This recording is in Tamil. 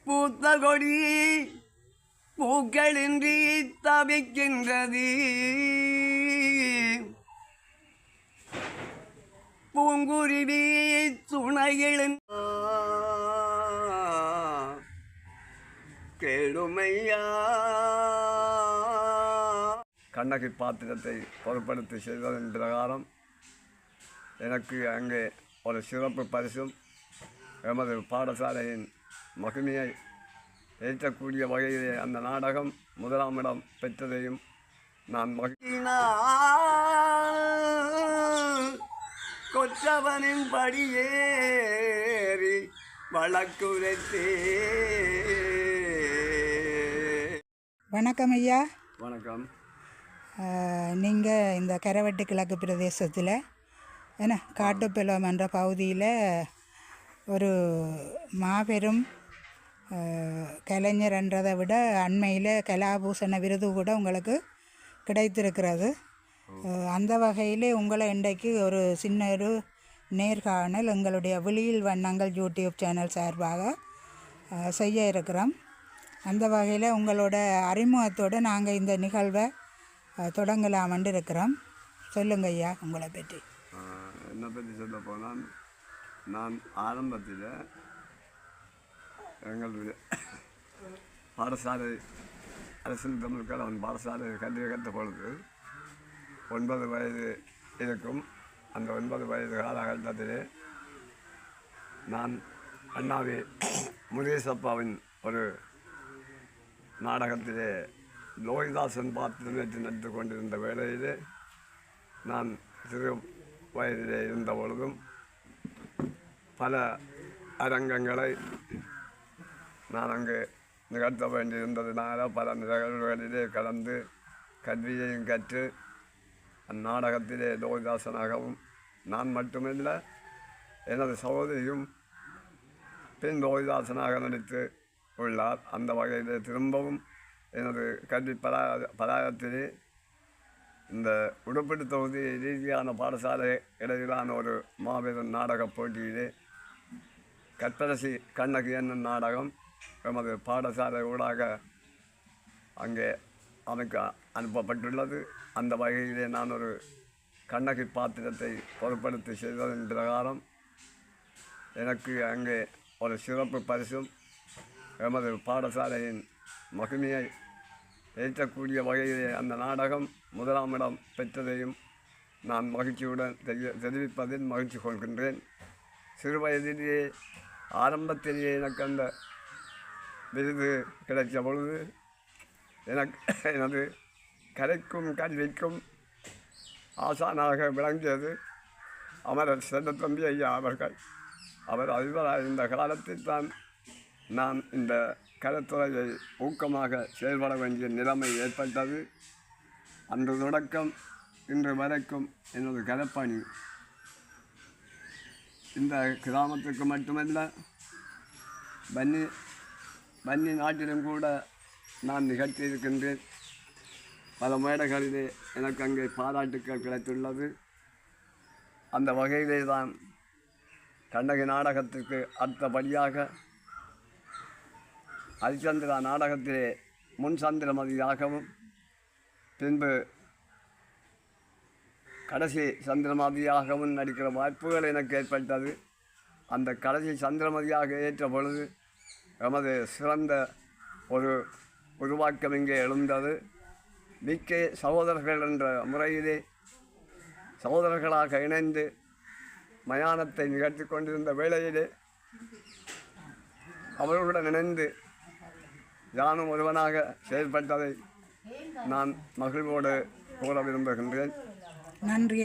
பூத்த கொடி பூக்களின்றி தவிக்கின்றது. பூங்குருவி துணையிலும் கேளுமையா. கண்ணகி பாத்திரத்தை பொருட்படுத்தி செய்ததன் பிரகாரம் எனக்கு அங்கே ஒரு சிறப்பு பரிசும் எமது பாடசாலையின் மகிமையை ஏற்றக்கூடிய வகையிலே அந்த நாடகம் முதலாம் இடம் பெற்றதையும் நான் கொற்றவனின் படியேறி வழக்குரைத்தே. வணக்கம் ஐயா. வணக்கம். நீங்கள் இந்த கரவெட்டு கிழக்கு பிரதேசத்தில் காட்டுப்பெலம் என்ற பகுதியில் ஒரு மாபெரும் கலைஞர்ன்றதை விட அண்மையில் கலாபூஷண விருது கூட உங்களுக்கு கிடைத்திருக்கிறது. அந்த வகையில் உங்களை இன்றைக்கு ஒரு சின்ன ஒரு நேர்காணல் எங்களுடைய விழியில் வண்ணங்கள் யூடியூப் சேனல் சார்பாக செய்ய இருக்கிறோம். அந்த வகையில் உங்களோட அறிமுகத்தோடு நாங்கள் இந்த நிகழ்வை தொடங்கலாமென்று இருக்கிறோம். சொல்லுங்க ஐயா உங்களை பற்றி. என்னை பற்றி சொல்ல போனால், நான் ஆரம்பத்தில் எங்களுடைய பாடசாலை அரசின் தமிழ் கலவன் பாடசாலை கல்வியை கற்ற பொழுது 9 வயது இருக்கும். அந்த 9 வயது காலகட்டத்திலே நான் அண்ணாவி முருகேசப்பாவின் ஒரு நாடகத்திலே லோகிதாசன் பாத்திரமேற்று நடித்து கொண்டிருந்த வேளையிலே நான் சிறு வயதிலே இருந்த பொழுதும் பல அரங்கங்களை நான் அங்கு நிகழ்த்த வேண்டியிருந்ததினால பல நிகழ்வுகளிலே கலந்து கல்வியையும் கற்று அந்நாடகத்திலே லோகிதாசனாகவும் நான் மட்டுமில்லை எனது சகோதரியும் பின் லோகிதாசனாக நடித்து உள்ளார். அந்த வகையிலே திரும்பவும் எனது கல்வி பராயத்திலே இந்த உடுப்பிட்டு தொகுதி ரீதியான பாடசாலை இடையிலான ஒரு மாபெரும் நாடகப் போட்டியிலே கற்பரசி கண்ணகி என்னும் நாடகம் எமது பாடசாலை ஊடாக அங்கே அனுப்பப்பட்டுள்ளது. அந்த வகையிலே நான் ஒரு கண்ணகி பாத்திரத்தை பொருட்படுத்தி செய்ததன் பிரகாரம் எனக்கு அங்கே ஒரு சிறப்பு பரிசும் எமது பாடசாலையின் மகிமையை ஏற்றக்கூடிய வகையிலே அந்த நாடகம் முதலாம் இடம் பெற்றதையும் நான் மகிழ்ச்சியுடன் தெரிவிப்பதில் மகிழ்ச்சி கொள்கின்றேன். சிறு வயதிலேயே ஆரம்பத்திலேயே எனக்கு அந்த விருது கிடைத்த பொழுது எனது கலைக்கும் கல்விக்கும் ஆசானாக விளங்கியது அமரர் செல்லத்தம்பி ஐயா அவர்கள். அவர் அதிபராக இருந்த காலத்தில் தான் நான் இந்த கலைத்துறையை ஊக்கமாக செயல்பட வேண்டிய நிலைமை ஏற்பட்டது. அன்று தொடக்கம் இன்று வரைக்கும் எனது கலைப்பணி இந்த கிராமத்துக்கு மட்டுமல்ல, வன்னி நாட்டிலும் கூட நான் நிகழ்த்தியிருக்கின்றேன். பல மேடைகளிலே எனக்கு அங்கே பாராட்டுக்கள் கிடைத்துள்ளது. அந்த வகையிலே தான் கண்ணகி நாடகத்திற்கு அடுத்தபடியாக ஹரிச்சந்திரா நாடகத்திலே முன் சந்திரமதியாகவும் பின்பு கடைசி சந்திரமதியாகவும் நடிக்கிற வாய்ப்புகள் எனக்கு ஏற்பட்டது. அந்த கடைசி சந்திரமதியாக ஏற்ற பொழுது எமது சிறந்த ஒரு உருவாக்கம் இங்கே எழுந்தது. விக்கே சகோதரர்கள் என்ற முறையிலே சகோதரர்களாக இணைந்து மயானத்தை நிகழ்த்தி கொண்டிருந்த வேளையிலே அவர்களுடன் இணைந்து யானும் ஒருவனாக செயல்பட்டதை நான் மகிழ்வோடு கூற விரும்புகின்றேன். நன்றி.